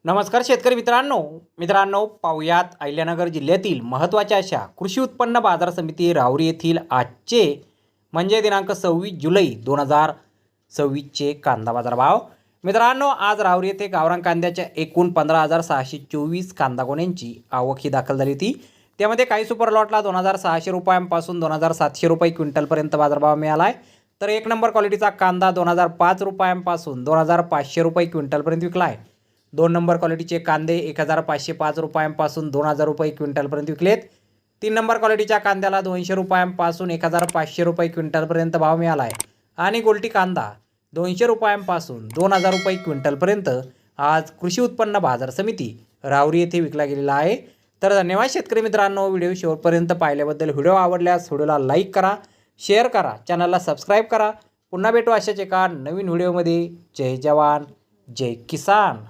नमस्कार शेतकरी मित्रांनो पाहुयात अहिल्यानगर जिल्ह्यातील महत्त्वाच्या अशा कृषी उत्पन्न बाजार समिती राहुरी येथील आजचे म्हणजे दिनांक 26 जुलै 2026चे कांदा बाजार भाव। मित्रांनो, आज राहुरी येथे गावरान कांद्याच्या एकूण 15,624 कांदा गोण्यांची आवक ही दाखल झाली होती। त्यामध्ये काही सुपर लॉटला 2,600 रुपयांपासून 2,700 रुपये क्विंटलपर्यंत बाजारभाव मिळाला आहे, तर एक नंबर क्वालिटीचा कांदा 2,005 रुपयांपासून 2,500 रुपये क्विंटलपर्यंत विकला आहे। दोन नंबर क्वालिटीचे कांदे 1,505 रुपयांपासून 2,000 रुपये क्विंटलपर्यंत विकलेत। तीन नंबर क्वालिटीच्या कांद्याला 200 रुपयांपासून 1,500 रुपये क्विंटलपर्यंत भाव मिळाला आहे आणि गोल्टी कांदा 200 रुपयांपासून 2,000 रुपये क्विंटलपर्यंत आज कृषी उत्पन्न बाजार समिती राहुरी येथे विकला गेलेला आहे। तर धन्यवाद शेतकरी मित्रांनो, व्हिडिओ शेवटपर्यंत पाहिल्याबद्दल। व्हिडिओ आवडल्यास व्हिडिओला लाईक करा, शेअर करा, चॅनलला सबस्क्राईब करा। पुन्हा भेटू अशाच एका नवीन व्हिडिओमध्ये। जय जवान जय किसान।